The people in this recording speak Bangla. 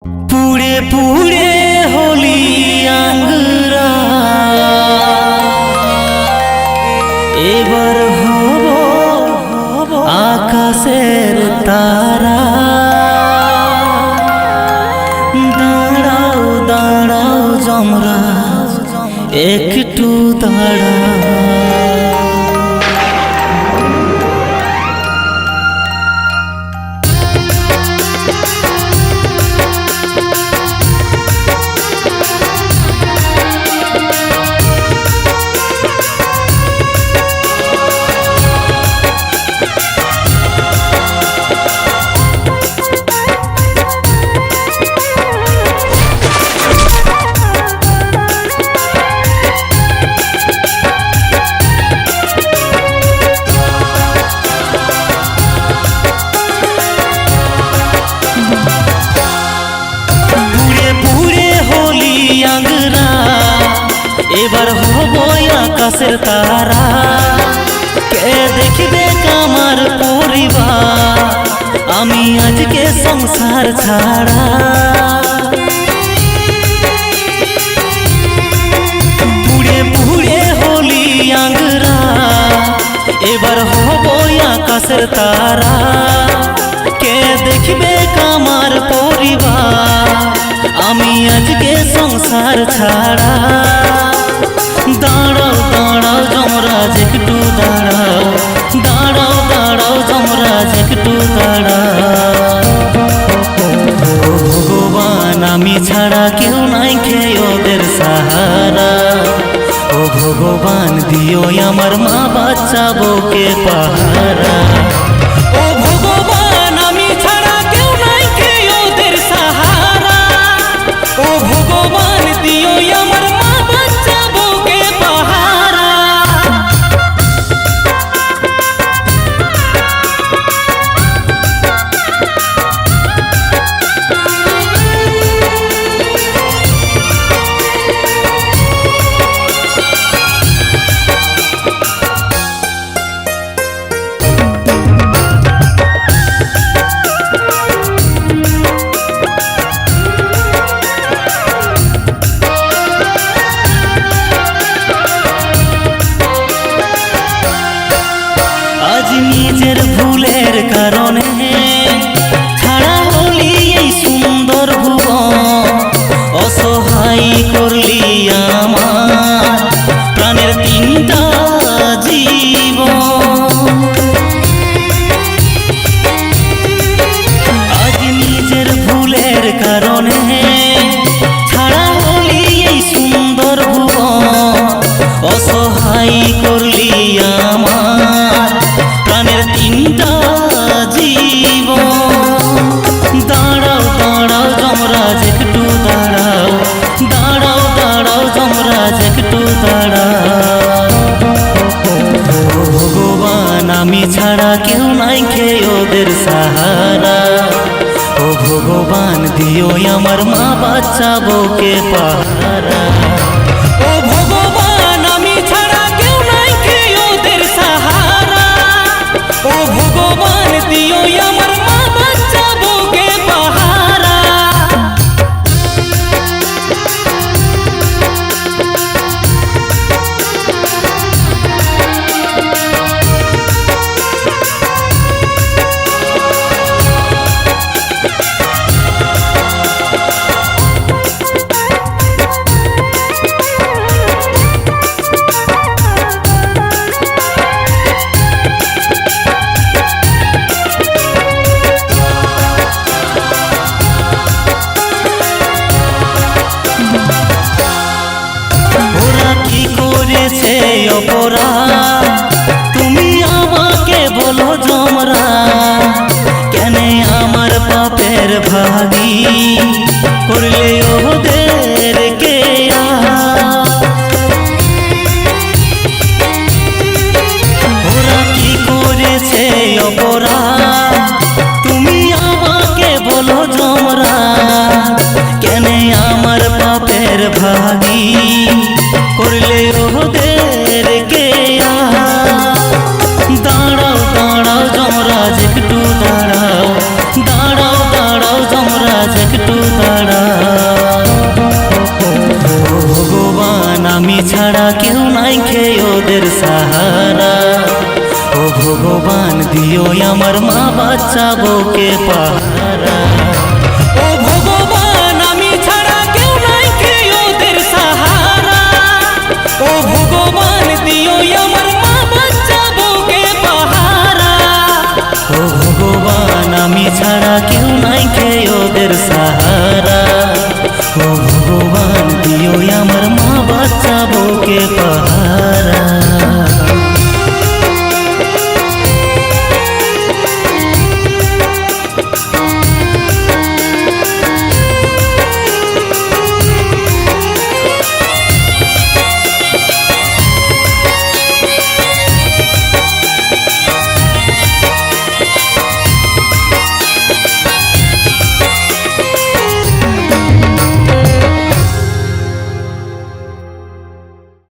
পুড়ে পুড়ে হলি আঙ্গুরা এবার হব আকাশের তারা। দাঁড়াও দাঁড়াও যমরাজ একটু দাঁড়া। এবার হব আকাশের তারা। কে দেখবে আমার পরিবার, আমি আজকে সংসার ছাড়া। পুড়ে পুড়ে হলি আঙ্গুরা এবার হব আকাশের তারা। কে দেখবে আমার পরিবার, আমি আজকে সংসার ছাড়া। দাঁড়াও দাঁড়াও যমরাজ একটু দাঁড়াও, দাঁড়াও দাঁড়াও যমরাজ একটু দাঁড়াও। ভগবান আমি ছাড়া কেউ নাই খেয়ে ওদের সাহারা। ও ভগবান দিও আমার মা বাচ্চা বউকে পাহারা। ও ভগবান আমি ছাড়া কেউ নাই খেয়ে ওদের সাহারা। ও ভগবান দিও আমার মা বাচ্চা বউকে পাহারা। নিজের ভুলের কারণে ছাড়া হলি এই সুন্দর ভুবন। অসহায় করলি আমার প্রাণের তিনটা জীবন। আজ নিজের ভুলের কারণে ছাড়া হলি এই সুন্দর ভুবন। অসহায় করলি আমার প্রাণের তিনটা জীবন। দাঁড়াও দাঁড়াও যমরাজ একটু দাঁড়াও, দাঁড়াও দাঁড়াও যমরাজ একটু দাঁড়াও। ভগবান আমি ছাড়া কেউ নাই খেয়ে ওদের সাহারা। ও ভগবান দিও আমার মা বাচ্চা বউকে পাহারা। ও ভগবান আমি ছাড়া কেউ নাই খেয়ে ওদের সাহারা। ও ভগবান দিও আমার মা বাচ্চা বউকে পাহারা। অপরাধ তুমি আমাকে বলো যমরাজ, কেন আমার পাপের ভাগী করলে ওদের কে? ওরা কি করেছে অপরাধ তুমি আমাকে বলো যমরাজ, কেন আমার পাপের ভাগী করলে ওদের কে? দাঁড়াও দাঁড়াও যমরাজ একটু দাঁড়াও, দাঁড়াও দাঁড়াও যমরাজ একটু বাচ্চা বউকে পাহারা। ও ভগবান আমি ছাড়া কেউ নাই কে ওদের সাহারা। ও ভগবান দিও আমার মা বাচ্চা বউকে পাহারা। ও ভগবান আমি ছাড়া কেউ নাই কে ওদের সাহারা।